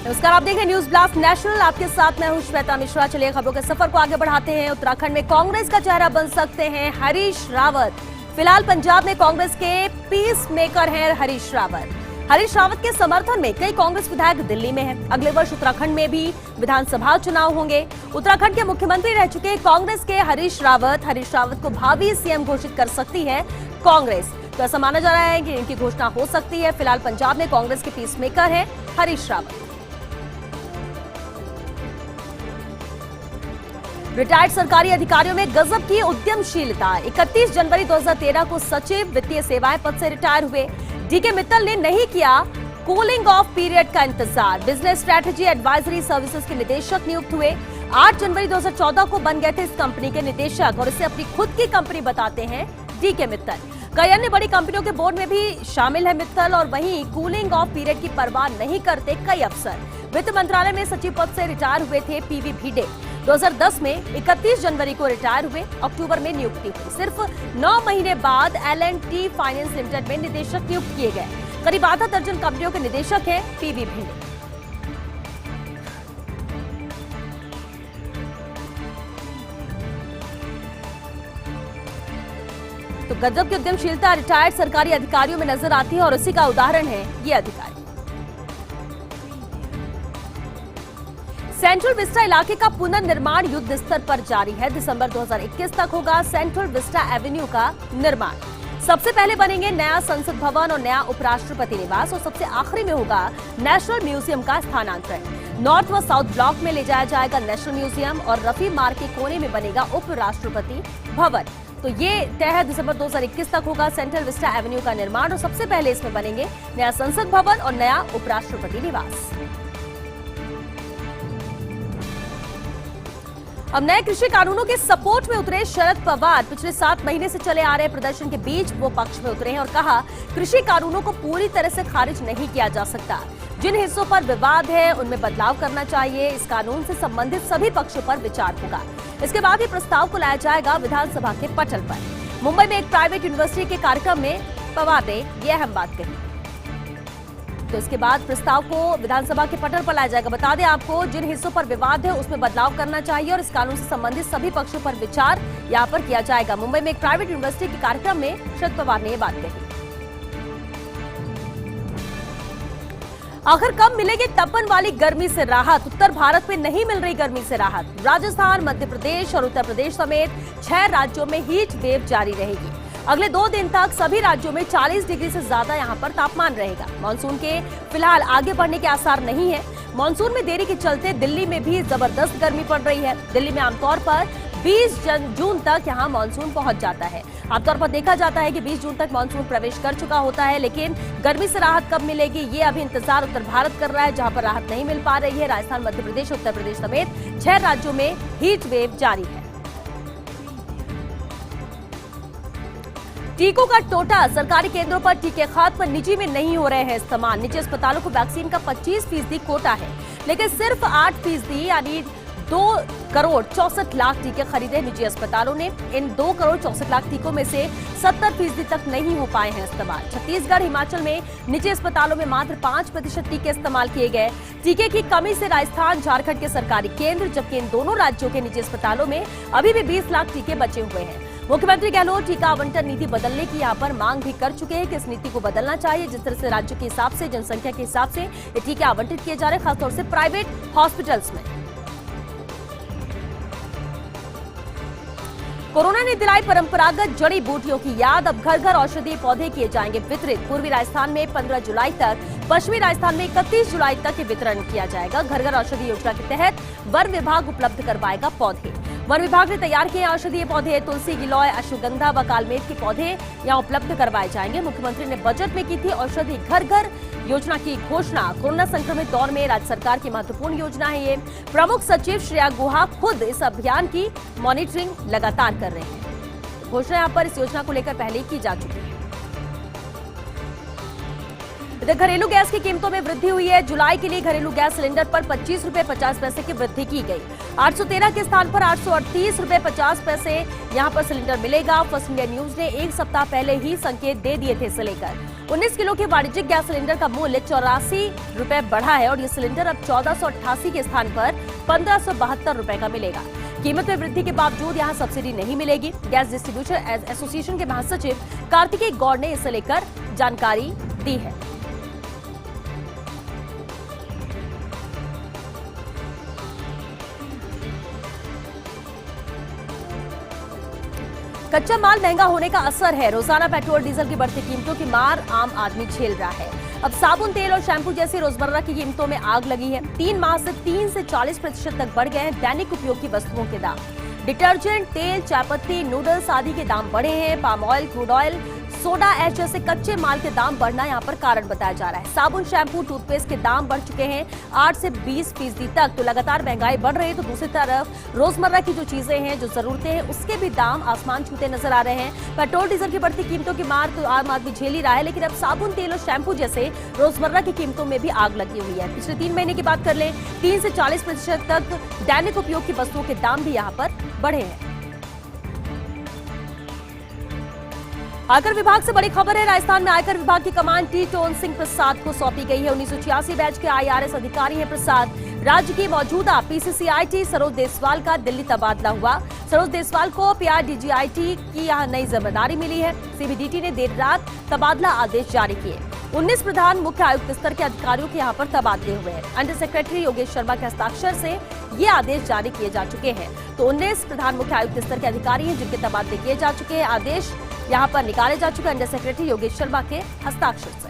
नमस्कार, आप देख रहे हैं न्यूज ब्लास्ट नेशनल। आपके साथ मैं हूं श्वेता मिश्रा। चलिए खबरों के सफर को आगे बढ़ाते हैं। उत्तराखंड में कांग्रेस का चेहरा बन सकते हैं हरीश रावत। फिलहाल पंजाब में कांग्रेस के पीस मेकर हैं हरीश रावत। हरीश रावत के समर्थन में कई कांग्रेस विधायक दिल्ली में हैं। अगले वर्ष उत्तराखंड में भी विधानसभा चुनाव होंगे। उत्तराखंड के मुख्यमंत्री रह चुके कांग्रेस के हरीश रावत को भावी सीएम घोषित कर सकती है कांग्रेस। तो ऐसा माना जा रहा है कि इनकी घोषणा हो सकती है। फिलहाल पंजाब में कांग्रेस के पीस मेकर हैं हरीश रावत। रिटायर्ड सरकारी अधिकारियों में गजब की उद्यमशीलता। 31 जनवरी 2013 को सचिव वित्तीय सेवाएं पद से रिटायर हुए डीके मित्तल ने नहीं किया कूलिंग ऑफ पीरियड का इंतजार। बिजनेस स्ट्रेटजी एडवाइजरी सर्विसेज के निदेशक नियुक्त हुए। 8 जनवरी 2014 को बन गए थे इस कंपनी के निदेशक और इसे अपनी खुद की कंपनी बताते हैं डीके मित्तल। कई अन्य बड़ी कंपनियों के बोर्ड में भी शामिल है मित्तल। और वहीं कूलिंग ऑफ पीरियड की परवाह नहीं करते कई अफसर। वित्त मंत्रालय में सचिव पद से रिटायर हुए थे पीवी भिडे। 2010 में 31 जनवरी को रिटायर हुए। अक्टूबर में नियुक्ति हुई। सिर्फ 9 महीने बाद L&T फाइनेंस लिमिटेड में निदेशक नियुक्त किए गए। करीब आधा दर्जन कंपनियों के निदेशक हैं पीवी भिडे। तो गजब की उद्यमशीलता रिटायर्ड सरकारी अधिकारियों में नजर आती है और उसी का उदाहरण है ये अधिकारी। सेंट्रल विस्टा इलाके का पुनर्निर्माण युद्ध स्तर पर जारी है। दिसंबर 2021 तक होगा सेंट्रल विस्टा एवेन्यू का निर्माण। सबसे पहले बनेंगे नया संसद भवन और नया उपराष्ट्रपति निवास और सबसे आखिरी में होगा नेशनल म्यूजियम का स्थानांतरण। नॉर्थ व साउथ ब्लॉक में ले जाया जाएगा नेशनल म्यूजियम और रफी मार्ग के कोने में बनेगा उपराष्ट्रपति भवन। तो ये तय है, दिसंबर 2021 तक होगा सेंट्रल विस्टा एवेन्यू का निर्माण और सबसे पहले इसमें बनेंगे नया संसद भवन और नया उपराष्ट्रपति निवास। अब नए कृषि कानूनों के सपोर्ट में उतरे शरद पवार। पिछले 7 महीने से चले आ रहे प्रदर्शन के बीच वो पक्ष में उतरे हैं और कहा कृषि कानूनों को पूरी तरह से खारिज नहीं किया जा सकता। जिन हिस्सों पर विवाद है उनमें बदलाव करना चाहिए। इस कानून से संबंधित सभी पक्षों पर विचार होगा। इसके बाद ही प्रस्ताव को लाया जाएगा विधानसभा के पटल पर। मुंबई में एक प्राइवेट यूनिवर्सिटी के कार्यक्रम में पवार ने यह अहम बात कही। तो इसके बाद प्रस्ताव को विधानसभा के पटल पर लाया जाएगा। बता दें आपको, जिन हिस्सों पर विवाद है उसमें बदलाव करना चाहिए और इस कानून से संबंधित सभी पक्षों पर विचार यहां पर किया जाएगा। मुंबई में एक प्राइवेट यूनिवर्सिटी के कार्यक्रम में शरद पवार ने यह बात कही। आखिर कब मिलेगी तपन वाली गर्मी से राहत? उत्तर भारत में नहीं मिल रही गर्मी से राहत। राजस्थान, मध्य प्रदेश और उत्तर प्रदेश समेत 6 राज्यों में हीट वेव जारी रहेगी। अगले 2 दिन तक सभी राज्यों में 40 डिग्री से ज्यादा यहां पर तापमान रहेगा। मानसून के फिलहाल आगे बढ़ने के आसार नहीं है। मानसून में देरी के चलते दिल्ली में भी जबरदस्त गर्मी पड़ रही है। दिल्ली में आमतौर पर 20 जून तक यहां मानसून पहुंच जाता है। आमतौर पर देखा जाता है कि 20 जून तक मानसून प्रवेश कर चुका होता है, लेकिन गर्मी से राहत कब मिलेगी ये अभी इंतजार उत्तर भारत कर रहा है, जहां पर राहत नहीं मिल पा रही है। राजस्थान, मध्य प्रदेश, उत्तर प्रदेश समेत 6 राज्यों में हीट वेव जारी है। टीकों का टोटा। सरकारी केंद्रों पर टीके खत्म पर निजी में नहीं हो रहे हैं इस्तेमाल। निजी अस्पतालों को वैक्सीन का 25% कोटा है, लेकिन सिर्फ 8% यानी 2 करोड़ 64 लाख टीके खरीदे निजी अस्पतालों ने। इन 2 करोड़ 64 लाख टीकों में से 70% तक नहीं हो पाए हैं इस्तेमाल। छत्तीसगढ़, हिमाचल में निजी अस्पतालों में मात्र 5% टीके इस्तेमाल किए गए। टीके की कमी से राजस्थान, झारखंड के सरकारी केंद्र, जबकि इन दोनों राज्यों के निजी अस्पतालों में अभी भी 20 लाख टीके बचे हुए हैं। मुख्यमंत्री गहलोत टीका आवंटन नीति बदलने की यहां पर मांग भी कर चुके हैं कि इस नीति को बदलना चाहिए। जिस तरह से राज्यों के हिसाब से, जनसंख्या के हिसाब से ये टीके आवंटित किए जा रहे हैं, खासतौर से प्राइवेट हॉस्पिटल्स में। कोरोना ने दिलाई परंपरागत जड़ी बूटियों की याद। अब घर घर औषधीय पौधे किए जाएंगे वितरित। पूर्वी राजस्थान में 15 जुलाई तक, पश्चिमी राजस्थान में 31 जुलाई तक ये वितरण किया जाएगा। घर घर औषधि योजना के तहत वन विभाग उपलब्ध करवाएगा पौधे। वन विभाग ने तैयार किए औषधीय पौधे। तुलसी, गिलोय, अश्वगंधा व कालमेघ के पौधे यहां उपलब्ध करवाए जाएंगे। मुख्यमंत्री ने बजट में की थी औषधि घर घर योजना की घोषणा। कोरोना संक्रमित दौर में राज्य सरकार की महत्वपूर्ण योजना है ये। प्रमुख सचिव श्रेया गुहा खुद इस अभियान की मॉनिटरिंग लगातार कर रहे हैं। घोषणा यहां पर इस योजना को लेकर पहले ही की जा चुकी है। इधर घरेलू गैस की कीमतों में वृद्धि हुई है। जुलाई के लिए घरेलू गैस सिलेंडर पर 25 रुपए 50 पैसे की वृद्धि की गई। 813 के स्थान पर 838 रुपए 50 पैसे यहां पर सिलेंडर मिलेगा। फर्स्ट इंडिया न्यूज ने एक सप्ताह पहले ही संकेत दे दिए थे इसे लेकर। 19 किलो के वाणिज्यिक गैस सिलेंडर का मूल्य 84 रुपए बढ़ा है और ये सिलेंडर अब 1488 के स्थान पर 1572 रुपए का मिलेगा। कीमत में वृद्धि के बावजूद यहां सब्सिडी नहीं मिलेगी। गैस डिस्ट्रीब्यूटर एसोसिएशन के महासचिव कार्तिकेय गौड़ ने इसे लेकर जानकारी दी है। कच्चा माल महंगा होने का असर है। रोजाना पेट्रोल डीजल की बढ़ती कीमतों की मार आम आदमी झेल रहा है। अब साबुन, तेल और शैम्पू जैसी रोजमर्रा की कीमतों में आग लगी है। 3 माह से 3 से 40% तक बढ़ गए हैं दैनिक उपयोग की वस्तुओं के दाम। डिटर्जेंट, तेल, चायपत्ती, नूडल्स आदि के दाम बढ़े हैं। Palm oil, crude oil, soda ash जैसे कच्चे माल के दाम बढ़ना यहां पर कारण बताया जा रहा है। साबुन, शैम्पू, टूथपेस्ट के दाम बढ़ चुके हैं 8 से 20% तक। तो लगातार महंगाई बढ़ रही है तो दूसरी तरफ रोजमर्रा की जो चीजें हैं, जो जरूरतें हैं, उसके भी दाम आसमान छूते नजर आ रहे हैं। पेट्रोल डीजल की बढ़ती कीमतों की मार तो आम आदमी झेल ही रहा है, लेकिन अब साबुन, तेल और शैम्पू जैसे रोजमर्रा की कीमतों में भी आग लगी हुई है। पिछले 3 महीने की बात कर लें, 3 से 40% तक दैनिक उपयोग की वस्तुओं के दाम भी यहाँ पर बढ़े हैं। आयकर विभाग से बड़ी खबर है। राजस्थान में आयकर विभाग की कमान टी टोन सिंह प्रसाद को सौंपी गई है। 1986 बैच के IRS अधिकारी हैं प्रसाद। राज्य की मौजूदा PCCIT सरोज देसवाल का दिल्ली तबादला हुआ। सरोज देसवाल को PRDGIT की यहां नई जिम्मेदारी मिली है। CBDT ने देर रात तबादला आदेश जारी किए। 19 प्रधान मुख्य आयुक्त स्तर के अधिकारियों के यहां पर तबादले हुए हैं। अंडर सेक्रेटरी योगेश शर्मा के हस्ताक्षर से ये आदेश जारी किए जा चुके हैं। तो 19 प्रधान मुख्य आयुक्त स्तर के अधिकारी हैं जिनके तबादले किए जा चुके हैं। आदेश यहां पर निकाले जा चुके अंडर सेक्रेटरी योगेश शर्मा के हस्ताक्षर से।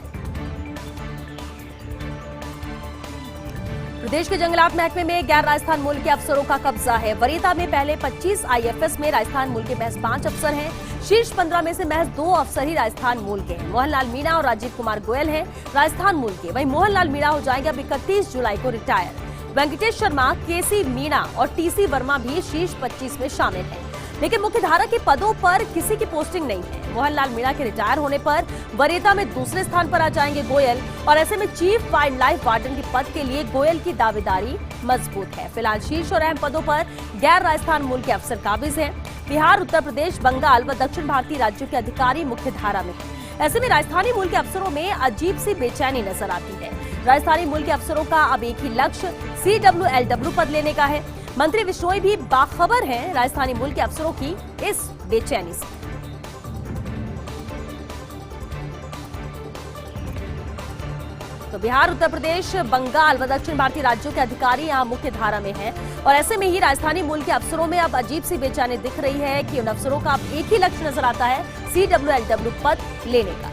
प्रदेश के जंगलात महकमे में गैर राजस्थान मूल के अफसरों का कब्जा है। वरीयता में पहले 25 IFS में राजस्थान मूल के महज 5 अफसर हैं। शीर्ष 15 में से महज 2 अफसर ही राजस्थान मूल के हैं। मोहनलाल मीणा और राजीव कुमार गोयल हैं राजस्थान मूल के। वहीं मोहनलाल मीणा हो जाएंगे अब 31 जुलाई को रिटायर। वेंकटेश शर्मा, KC मीणा और TC वर्मा भी शीर्ष 25 में शामिल हैं। लेकिन मुख्यधारा के पदों पर किसी की पोस्टिंग नहीं है। मोहनलाल मीणा के रिटायर होने पर वरीयता में दूसरे स्थान पर आ जाएंगे गोयल और ऐसे में चीफ वाइल्ड लाइफ वार्डन के पद के लिए गोयल की दावेदारी मजबूत है। फिलहाल शीर्ष और अहम पदों पर गैर राजस्थान मूल के अफसर काबिज हैं। बिहार, उत्तर प्रदेश, बंगाल व दक्षिण भारतीय राज्यों के अधिकारी मुख्यधारा में हैं। ऐसे में राजस्थानी मूल के अफसरों में अजीब सी बेचैनी नजर आती है। राजस्थानी मूल के अफसरों का अब एक ही लक्ष्य CWLW पद लेने का है। मंत्री विश्नोई भी बाखबर हैं राजस्थानी मूल के अफसरों की इस बेचैनी से। तो बिहार, उत्तर प्रदेश, बंगाल व दक्षिण भारतीय राज्यों के अधिकारी यहां मुख्य धारा में हैं और ऐसे में ही राजस्थानी मूल के अफसरों में अब अजीब सी बेचैनी दिख रही है कि उन अफसरों का अब एक ही लक्ष्य नजर आता है CWLW पद लेने का।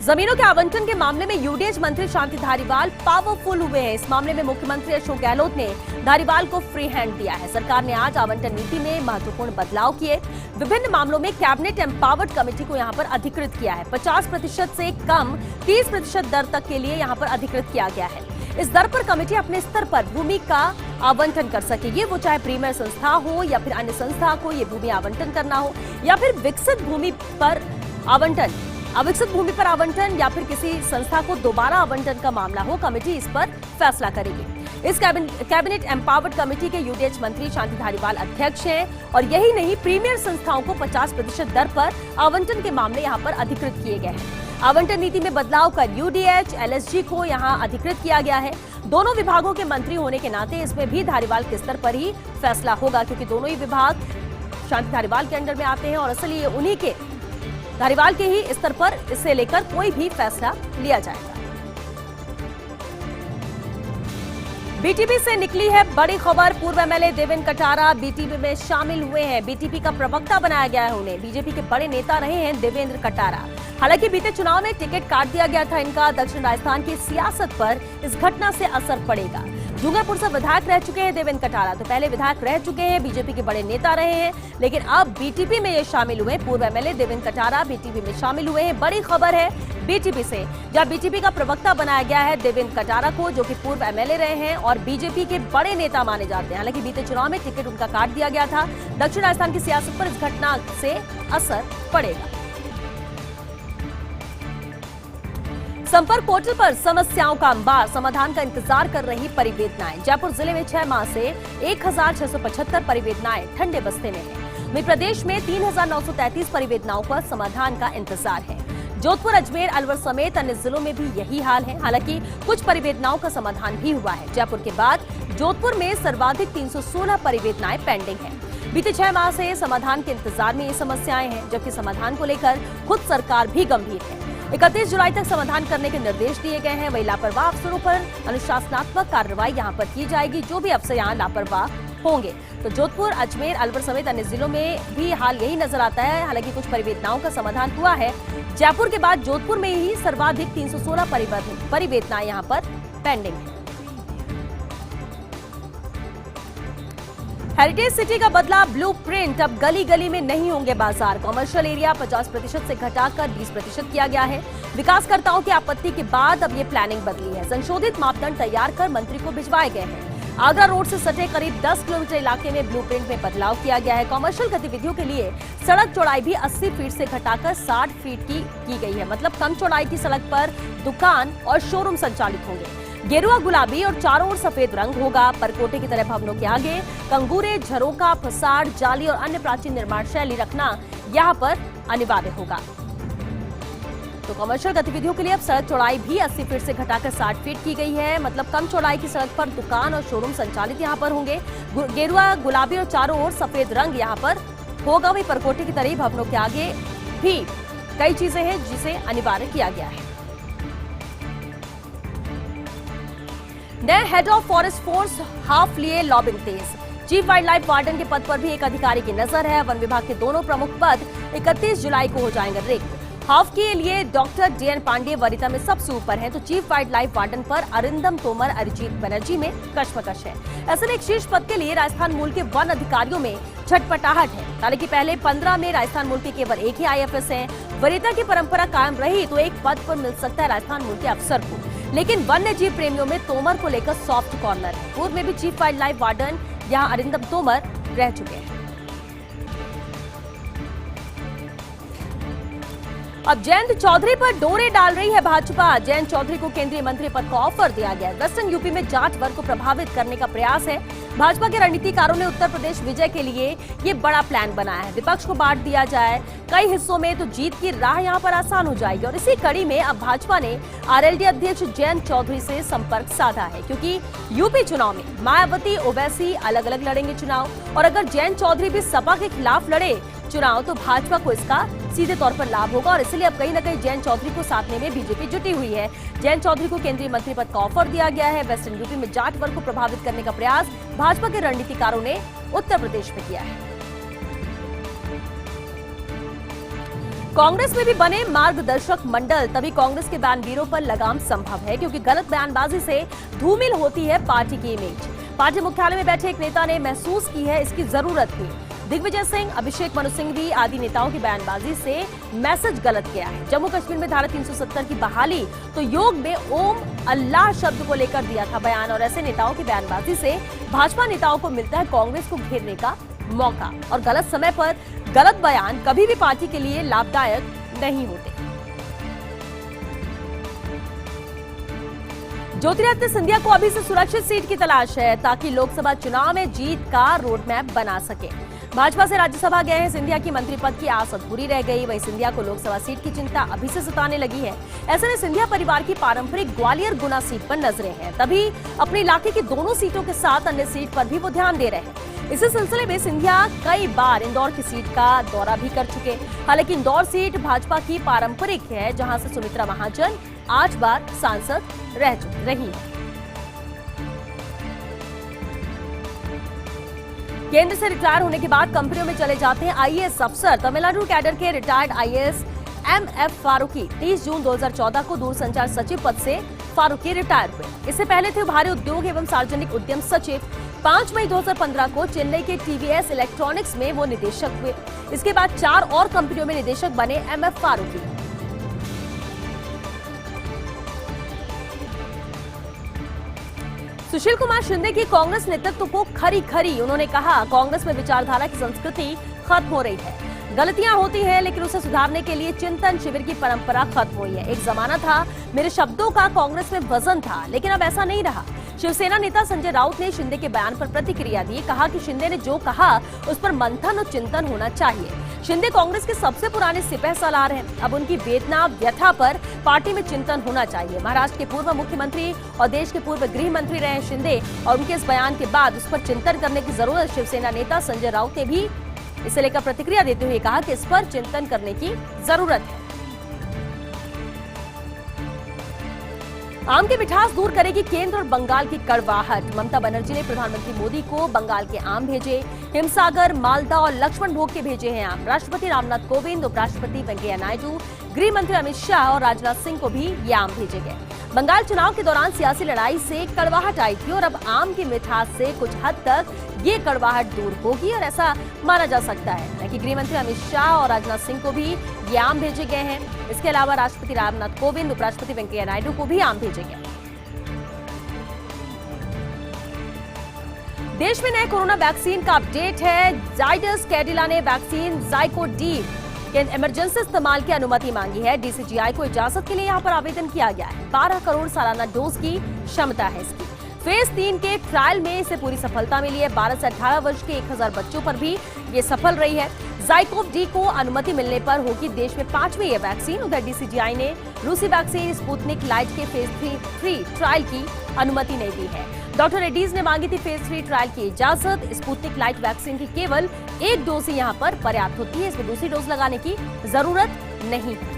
जमीनों के आवंटन के मामले में UDH मंत्री शांति धारीवाल पावरफुल हुए हैं। इस मामले में मुख्यमंत्री अशोक गहलोत ने धारीवाल को फ्री हैंड दिया है। सरकार ने आज आवंटन नीति में महत्वपूर्ण बदलाव किए। विभिन्न मामलों में कैबिनेट एम्पावर्ड कमेटी को यहां पर अधिकृत किया है। 50% से कम 30% दर तक के लिए यहां पर अधिकृत किया गया है। इस दर पर कमेटी अपने स्तर पर भूमि का आवंटन कर सकेगी। वो चाहे प्रीमियर संस्था हो या फिर अन्य संस्था को ये भूमि आवंटन करना हो या फिर विकसित भूमि पर आवंटन, अविकसित भूमि पर आवंटन या फिर किसी संस्था को दोबारा आवंटन का मामला हो, कमेटी इस पर फैसला करेगी। इस कैबिनेट एम्पावर्ड कमेटी के UDH मंत्री शांति धारीवाल अध्यक्ष हैं और यही नहीं, प्रीमियर संस्थाओं को 50% दर पर आवंटन के मामले यहां पर अधिकृत किए गए हैं। आवंटन नीति में बदलाव कर UDH, LSG को यहां अधिकृत किया गया है। दोनों विभागों के मंत्री होने के नाते इसमें भी धारीवाल के स्तर पर ही फैसला होगा, क्योंकि दोनों ही विभाग शांति धारीवाल के अंडर में आते हैं और असली उन्हीं के धारीवाल के ही स्तर पर इसे लेकर कोई भी फैसला लिया जाएगा। BTP से निकली है बड़ी खबर। पूर्व MLA देवेंद्र कटारा BTP में शामिल हुए हैं। BTP का प्रवक्ता बनाया गया है उन्हें। बीजेपी के बड़े नेता रहे हैं देवेंद्र कटारा। हालांकि बीते चुनाव में टिकट काट दिया गया था इनका। दक्षिण राजस्थान की सियासत पर इस घटना से असर पड़ेगा। डूंगरपुर से विधायक रह चुके हैं देवेंद्र कटारा, तो पहले विधायक रह चुके हैं, बीजेपी के बड़े नेता रहे हैं, लेकिन अब BTP में ये शामिल हुए। पूर्व MLA देवेंद्र कटारा BTP में शामिल हुए हैं। बड़ी खबर है BTP से, जहां BTP का प्रवक्ता बनाया गया है देवेंद्र कटारा को, जो कि पूर्व MLA रहे हैं और बीजेपी के बड़े नेता माने जाते हैं। हालांकि बीते चुनाव में टिकट उनका काट दिया गया था। दक्षिण राजस्थान की सियासत पर इस घटना से असर पड़ेगा। संपर्क पोर्टल पर समस्याओं का अंबार, समाधान का इंतजार कर रही परिवेदनाएं। जयपुर जिले में 6 माह से 1675 परिवेदनाएं ठंडे बस्ते में हैं। वहीं प्रदेश में 3933 परिवेदनाओं पर समाधान का इंतजार है। जोधपुर, अजमेर, अलवर समेत अन्य जिलों में भी यही हाल है। हालांकि कुछ परिवेदनाओं का समाधान भी हुआ है। जयपुर के बाद जोधपुर में सर्वाधिक 316 परिवेदनाएं पेंडिंग हैं। बीते 6 माह से समाधान के इंतजार में ये समस्याएं हैं, जबकि समाधान को लेकर खुद सरकार भी गंभीर है। 31 जुलाई तक समाधान करने के निर्देश दिए गए हैं। वहीं लापरवाह अफसरों पर अनुशासनात्मक कार्रवाई यहां पर की जाएगी, जो भी अफसर यहां लापरवाह होंगे। तो जोधपुर, अजमेर, अलवर समेत अन्य जिलों में भी हाल यही नजर आता है। हालांकि कुछ परिवेदनाओं का समाधान हुआ है। जयपुर के बाद जोधपुर में ही सर्वाधिक 316 परिवेदनाएं यहां पर पेंडिंग है। हेरिटेज सिटी का बदला ब्लूप्रिंट, अब गली गली में नहीं होंगे बाजार। कॉमर्शियल एरिया 50% से घटाकर 20% किया गया है। विकासकर्ताओं की आपत्ति के बाद अब ये प्लानिंग बदली है। संशोधित मापदंड तैयार कर मंत्री को भिजवाए गए हैं। आगरा रोड से सटे करीब 10 किलोमीटर इलाके में ब्लूप्रिंट में बदलाव किया गया है। कॉमर्शियल गतिविधियों के लिए सड़क चौड़ाई भी 80 फीट से घटाकर 60 फीट की गई है। मतलब कम चौड़ाई की सड़क पर दुकान और शोरूम संचालित होंगे। गेरुआ, गुलाबी और चारों ओर सफेद रंग होगा। परकोटे की तरह भवनों के आगे कंगूरे, झरोका, फसाड, जाली और अन्य प्राचीन निर्माण शैली रखना यहाँ पर अनिवार्य होगा। तो कमर्शियल गतिविधियों के लिए अब सड़क चौड़ाई भी 80 फीट से घटाकर 60 फीट की गई है। मतलब कम चौड़ाई की सड़क पर दुकान और शोरूम संचालित यहाँ पर होंगे। गेरुआ, गुलाबी और चारों ओर सफेद रंग यहाँ पर होगा। वही परकोटे की तरह भवनों के आगे भी कई चीजें हैं जिसे अनिवार्य किया गया है। नए head of forest force half लिए लॉबिंग तेज। चीफ वाइल्ड लाइफ वार्डन के पद पर भी एक अधिकारी की नजर है। वन विभाग के दोनों प्रमुख पद 31 जुलाई को हो जाएंगे रिक्त। हाफ के लिए डॉक्टर DN पांडे वरीयता में सबसे ऊपर हैं, तो चीफ वाइल्ड लाइफ वार्डन पर अरिंदम तोमर, अरिजीत बनर्जी में कशमकश है। ऐसे में एक शीर्ष पद के लिए राजस्थान मूल के वन अधिकारियों में छटपटाहट है। हालांकि पहले 15 में राजस्थान मूल के केवल एक ही IFS है। वरीयता की परंपरा कायम रही तो एक पद पर मिल सकता है राजस्थान मूल के अफसर को, लेकिन वन्य जीव प्रेमियों में तोमर को लेकर सॉफ्ट कॉर्नर है। पूर्व में भी चीफ वाइल्ड लाइफ वार्डन यहां अरिंदम तोमर रह चुके हैं। अब जयंत चौधरी पर डोरे डाल रही है भाजपा। जयंत चौधरी को केंद्रीय मंत्री पद का ऑफर दिया गया है। वेस्टर्न यूपी में जाट वर्ग को प्रभावित करने का प्रयास है। भाजपा के रणनीतिकारों ने उत्तर प्रदेश विजय के लिए ये बड़ा प्लान बनाया है। विपक्ष को बांट दिया जाए कई हिस्सों में तो जीत की राह यहां पर आसान हो जाएगी। और इसी कड़ी में अब भाजपा ने RLD अध्यक्ष जयंत चौधरी से संपर्क साधा है, क्योंकि यूपी चुनाव में मायावती, ओवैसी अलग अलग लड़ेंगे चुनाव। और अगर जयंत चौधरी भी सपा के खिलाफ लड़े चुनाव तो भाजपा को इसका सीधे तौर पर लाभ होगा। और इसलिए अब कहीं न कहीं जयंत चौधरी को साधने में बीजेपी जुटी हुई है। जयंत चौधरी को केंद्रीय मंत्री पद का ऑफर दिया गया है। वेस्टर्न यूपी में जाट वर्ग को प्रभावित करने का प्रयास भाजपा के रणनीतिकारों ने उत्तर प्रदेश में किया है। कांग्रेस में भी बने मार्गदर्शक मंडल, तभी कांग्रेस के बयानवीरों पर लगाम संभव है, क्योंकि गलत बयानबाजी से धूमिल होती है पार्टी की इमेज। पार्टी मुख्यालय में बैठे एक नेता ने महसूस की है इसकी जरूरत थी। दिग्विजय सिंह, अभिषेक मनु सिंघवी आदि नेताओं की बयानबाजी से मैसेज गलत गया है। जम्मू कश्मीर में धारा 370 की बहाली तो योग में ओम अल्लाह शब्द को लेकर दिया था बयान। और ऐसे नेताओं की बयानबाजी से भाजपा नेताओं को मिलता है कांग्रेस को घेरने का मौका। और गलत समय पर गलत बयान कभी भी पार्टी के लिए लाभदायक नहीं होते। ज्योतिरादित्य सिंधिया को अभी से सुरक्षित सीट की तलाश है, ताकि लोकसभा चुनाव में जीत का रोडमैप बना सके। भाजपा से राज्यसभा गए हैं सिंधिया की मंत्री पद की आस अधूरी रह गई। वहीं सिंधिया को लोकसभा सीट की चिंता अभी से सताने लगी है। ऐसे में सिंधिया परिवार की पारंपरिक ग्वालियर गुना सीट पर नजरें हैं, तभी अपने इलाके की दोनों सीटों के साथ अन्य सीट पर भी वो ध्यान दे रहे हैं। इसी सिलसिले में सिंधिया कई बार इंदौर की सीट का दौरा भी कर चुके। हालांकि इंदौर सीट भाजपा की पारंपरिक है, जहां से सुमित्रा महाजन 8 बार सांसद रही। केंद्र से रिटायर होने के बाद कंपनियों में चले जाते हैं IAS अफसर। तमिलनाडु कैडर के रिटायर्ड IAS MF फारूकी 30 जून 2014 को दूरसंचार सचिव पद से फारूकी रिटायर हुए। इससे पहले थे भारी उद्योग एवं सार्वजनिक उद्यम सचिव। 5 मई 2015 को चेन्नई के TVS इलेक्ट्रॉनिक्स में वो निदेशक हुए। इसके बाद 4 और कंपनियों में निदेशक बने MF फारूकी। सुशील कुमार शिंदे की कांग्रेस नेतृत्व को खरी खरी। उन्होंने कहा कांग्रेस में विचारधारा की संस्कृति खत्म हो रही है। गलतियां होती हैं, लेकिन उसे सुधारने के लिए चिंतन शिविर की परंपरा खत्म हुई है। एक जमाना था मेरे शब्दों का कांग्रेस में वजन था, लेकिन अब ऐसा नहीं रहा। शिवसेना नेता संजय राउत ने शिंदे के बयान पर प्रतिक्रिया दी। कहा कि शिंदे ने जो कहा उस पर मंथन और चिंतन होना चाहिए। शिंदे कांग्रेस के सबसे पुराने सिपह सालार हैं। अब उनकी वेदना व्यथा पर पार्टी में चिंतन होना चाहिए। महाराष्ट्र के पूर्व मुख्यमंत्री और देश के पूर्व गृह मंत्री रहे शिंदे और उनके इस बयान के बाद उस पर चिंतन करने की जरूरत। शिवसेना नेता संजय राउत ने भी इसे लेकर प्रतिक्रिया देते हुए कहा कि इस पर चिंतन करने की जरूरत है। आम की मिठास दूर करेगी केंद्र और बंगाल की कड़वाहट। ममता बनर्जी ने प्रधानमंत्री मोदी को बंगाल के आम भेजे। हिमसागर, मालदा और लक्ष्मण भोग के भेजे हैं आम। राष्ट्रपति रामनाथ कोविंद, उपराष्ट्रपति वेंकैया नायडू, गृह मंत्री अमित शाह और राजनाथ सिंह को भी ये आम भेजे गए। बंगाल चुनाव के दौरान सियासी लड़ाई से कड़वाहट आई थी और अब आम की मिठास से कुछ हद तक ये कड़वाहट दूर होगी और ऐसा माना जा सकता है कि गृह मंत्री अमित शाह और राजनाथ सिंह को भी ये आम भेजे गए हैं। इसके अलावा राष्ट्रपति रामनाथ कोविंद, उपराष्ट्रपति वेंकैया नायडू को भी आम भेजे गए। देश में नए कोरोना वैक्सीन का अपडेट है। जाइडस कैडिला ने वैक्सीन ज़ाइकोव-डी के इमरजेंसी इस्तेमाल की अनुमति मांगी है। डीसीजीआई को इजाजत के लिए यहां पर आवेदन किया गया है। 12 करोड़ सालाना डोज की क्षमता है इसकी। फेज 3 के ट्रायल में इसे पूरी सफलता मिली है। 12 से 18 वर्ष के 1000 बच्चों पर भी ये सफल रही है। ज़ाइकोव-डी को अनुमति मिलने पर होगी देश में 5वीं ये वैक्सीन। उधर डीसीजीआई ने रूसी वैक्सीन स्पुतनिक लाइट के फेज 3 ट्रायल की अनुमति नहीं दी है। डॉक्टर रेड्डीज ने मांगी थी फेज 3 ट्रायल की इजाजत। स्पुतनिक लाइट वैक्सीन की केवल एक डोज ही यहाँ पर पर्याप्त होती है, इसमें दूसरी डोज लगाने की जरूरत नहीं है।